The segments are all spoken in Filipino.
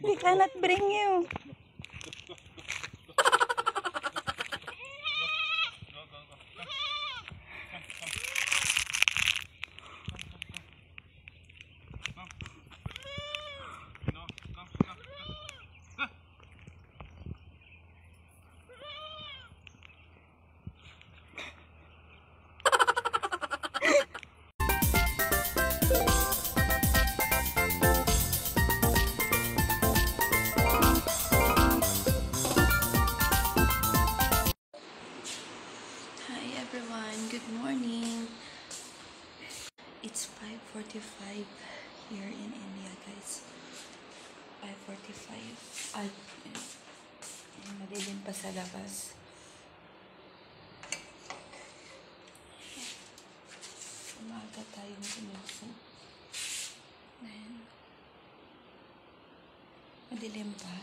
We cannot bring you. Good morning. It's 5:45 here in India, guys. 5:45. At madilim pa sa labas. Umaga tayong gumising. Then, madilim pa.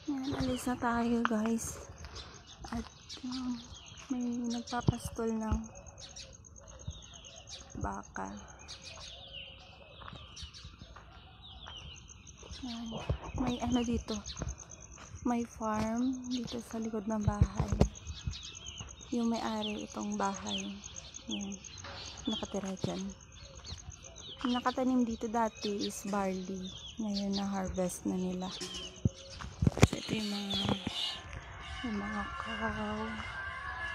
Yan, alis na tayo, guys. At may nagpapastol ng baka. Yan. May ano dito, may farm dito sa likod ng bahay. Yung may-ari itong bahay, yan, nakatira dyan. Yung nakatanim dito dati is barley. Ngayon na harvest na nila. So, ito yung mga cow.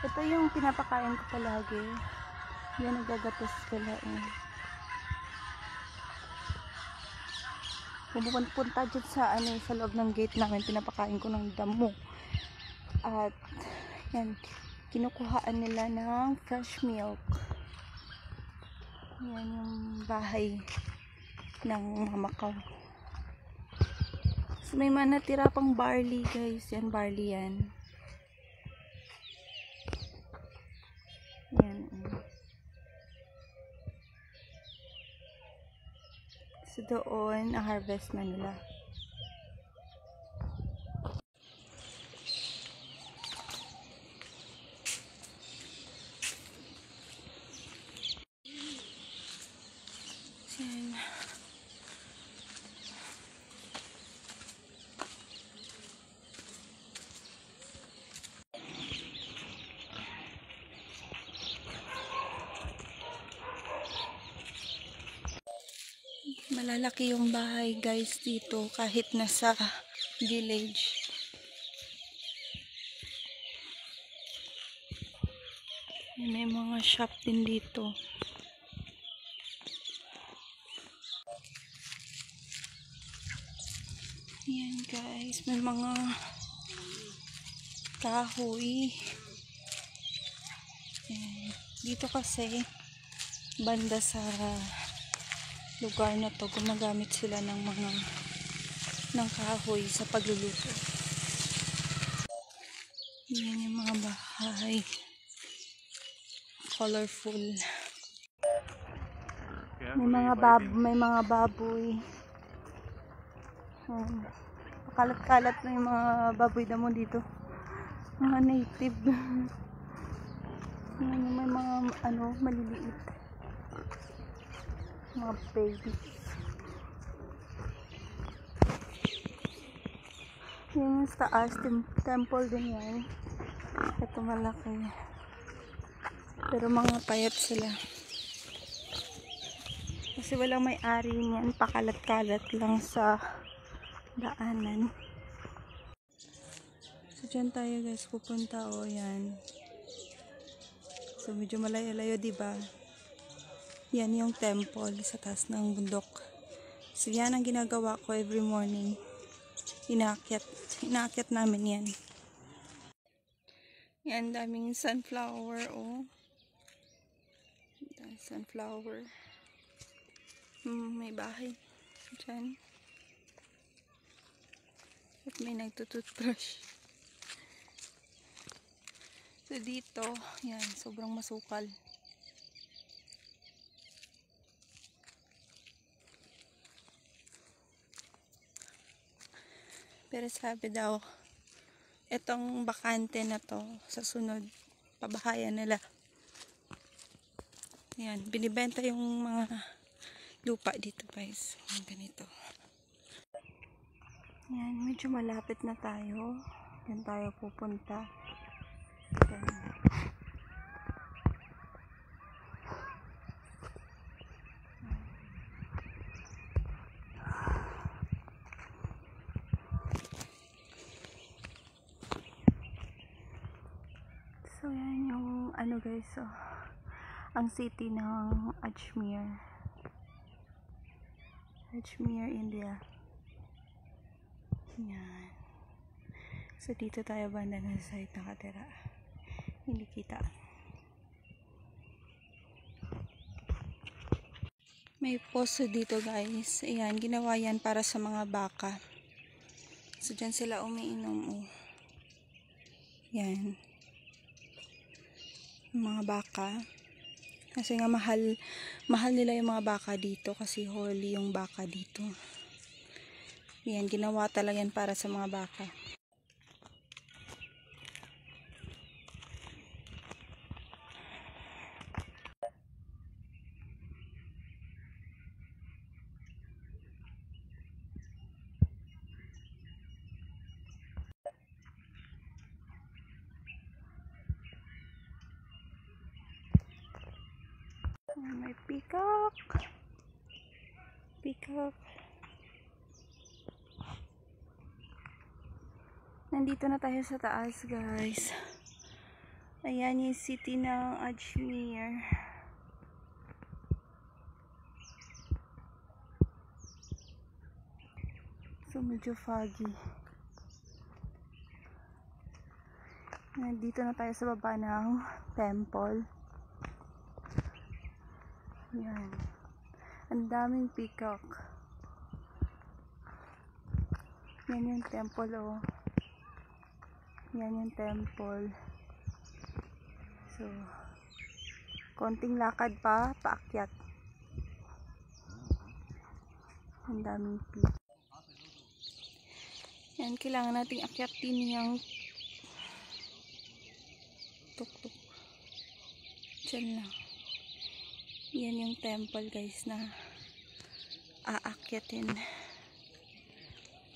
Ito yung pinapakain ko palagi. Yan, nagagatos pala eh. Pumupunta dyan sa sa loob ng gate namin, pinapakain ko ng damo. At yan, kinukuhaan nila ng fresh milk. Yan yung bahay ng mama ko. So, may mga natira pang barley, guys. Yan, barley yan. Yan. So, doon, na-harvest na nila. Yan. Malalaki yung bahay, guys, dito kahit nasa village. May mga shop din dito. Ayan, guys, may mga kahoy. Ayan. Dito kasi banda sa lugar na to, gumagamit sila ng kahoy sa pagluluto. Yan yung mga bahay, colorful. May mga baboy. Kalat-kalat na yung mga baboy damo dito, mga native. May mga maliliit, mga baby. Yung sa taas, temple din yan. Ito malaki. Pero mga payat sila. Kasi walang may-ari niyan. Pakalat-kalat lang sa daanan. So, dyan tayo, guys, pupunta. O, yan. So, medyo malayo-layo, diba? Yan yung temple sa taas ng bundok. So yan ang ginagawa ko every morning. Inaakyat namin yan. Yan, daming sunflower, oh. Sunflower. May bahay dyan. At may nagtutoothbrush. So dito, yan, sobrang masukal. Pero sabi daw, itong bakante na to, sa sunod, pabahayan nila. Yan, binibenta yung mga lupa dito guys. Yan, ganito. Yan, medyo malapit na tayo. Yan tayo pupunta. Yan. So yan yung ano guys, so, ang city ng Ajmer, India. Yan. So dito tayo banda na sa site nakatira. Hindi kita. May poso dito guys. Ayan, ginawa yan para sa mga baka. So dyan sila umiinom. Oh. Yan. Mga baka. Kasi nga mahal nila yung mga baka dito kasi holy yung baka dito. Yan, ginawa talaga yan para sa mga baka. May peacock. Nandito na tayo sa taas guys. Ayan yung city ng Ajmer. So medyo foggy. Nandito na tayo sa baba ng temple. Yan. Ang daming peacock. Yan yung temple, oh. Yan yung temple. So, konting lakad pa, paakyat. Ang daming peacock. Yan, kailangan nating akyatin yung tuk-tuk. Diyan lang. Yan yung temple guys na aakyatin.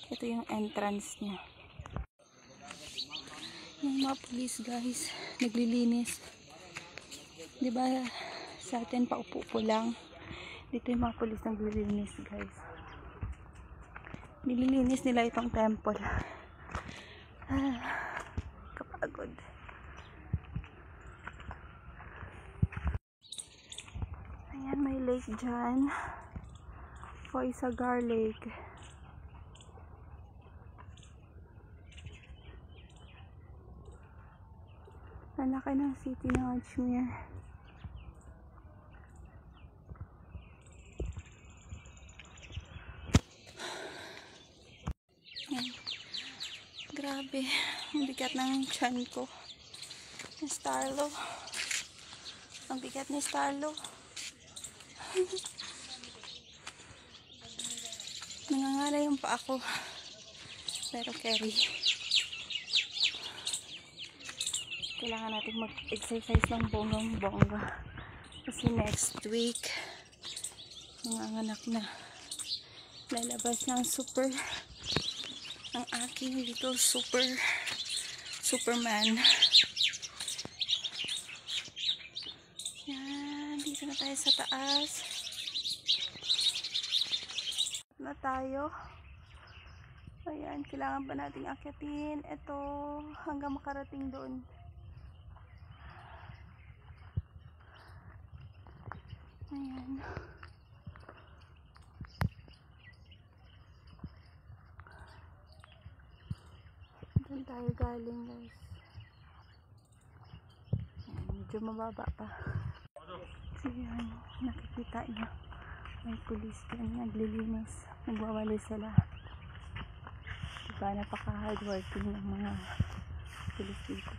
Ito yung entrance niya. Yung mga police guys, naglilinis. Diba sa atin paupo-upo lang. Dito yung mga police naglilinis guys. Nililinis nila itong temple. Kapagod. Ayan, may lake dyan. Foysagar Lake. Ang laki ng city ng Ajmer. Ayan. Grabe. Ang bigat ng tiyan ko. Yung Starlo. Ang bigat ni Starlo. Nangangala yung paa ko. Pero carry. Kailangan natin mag-exercise ng bonggang-bongga. Kasi next week, nanganganak na. Lalabas ng ang aking little Superman. Yan, dito na tayo sa taas. Na tayo. Ayan, kailangan ba nating akyatin? Ito, hanggang makarating doon. Ayan. Saan tayo galing, guys? Ayan, medyo mababa pa. So yan, nakikita nyo. May pulis dyan, naglilinis. Nagwawali sila. Diba, napaka-hardworking ng mga pulis dito.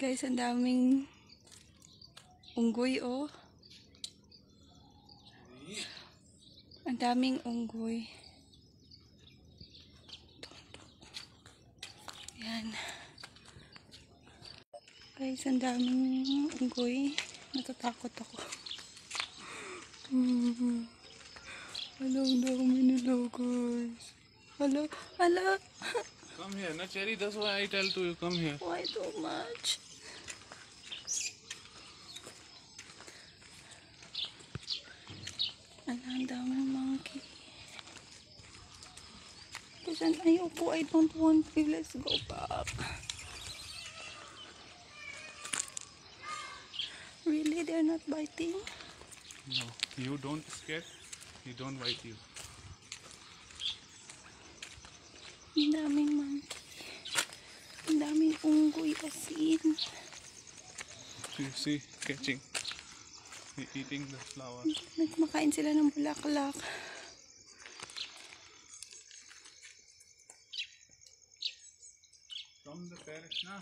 Guys, ang daming unggoy, oh. Ang daming unggoy. Yan. Guys, ang daming unggoy. Natatakot ako. Hello, ang dami nila, guys. Hello, hello. Come here, na Cherry. That's why I tell to you, come here. Why so much? Ang daming monkey. Kasi ayoko, I don't want to. Let's go back. Really, they're not biting? No, you don't scare. He don't bite you. Ang daming monkey. Ang daming unggoy asin. You see, catching. He eating the flower. Nagmakain sila ng bulaklak. From the parish, na.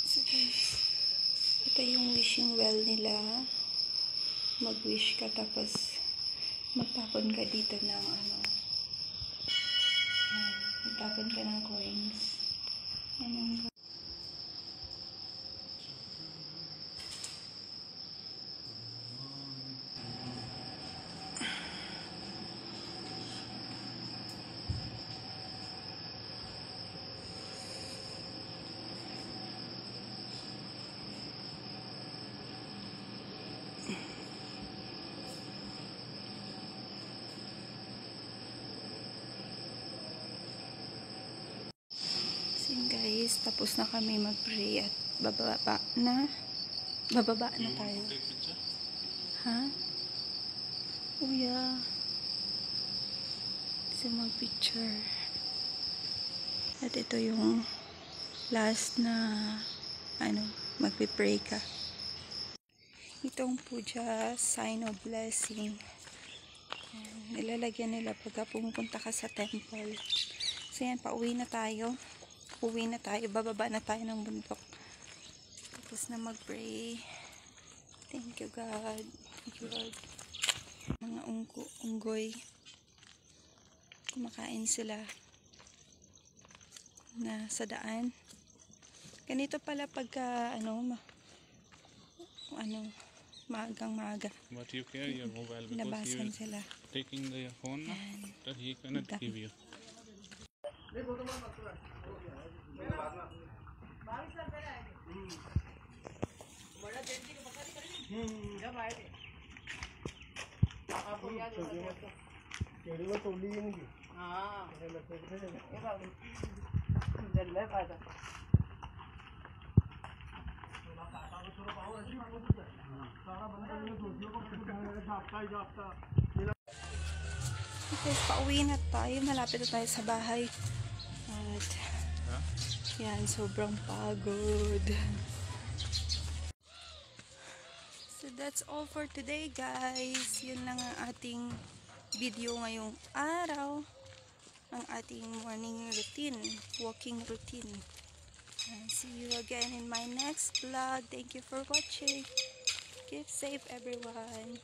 So guys, ito yung wishing well nila. Mag-wish ka tapos magtapon ka dito ng ano. Magtapon ka ng coins. Yan yung guys, tapos na kami mag-pray at bababa na tayo. Take picture. Ha? Oh yeah. Kasi mag-picture. At ito yung last na magpipray ka. Itong puja, sign of blessing. Nilalagyan nila pagka pumupunta ka sa temple. So yan, pauwi na tayo. Bababa na tayo ng bundok. Tapos na mag-pray. Thank you, God. Thank you, Lord. Mga unggoy. Kumakain sila na sa daan. Ganito pala pagka, maagang maaga. But you carry your mobile because he Labasan will sila. taking the phone, that he cannot give you. Okay, pauwi na tayo. Malapit na tayo sa bahay. At yan, sobrang pagod. So that's all for today, guys. Yun lang ang ating video ngayong araw. Ang ating morning routine, walking routine. See you again in my next vlog. Thank you for watching. Keep safe, everyone.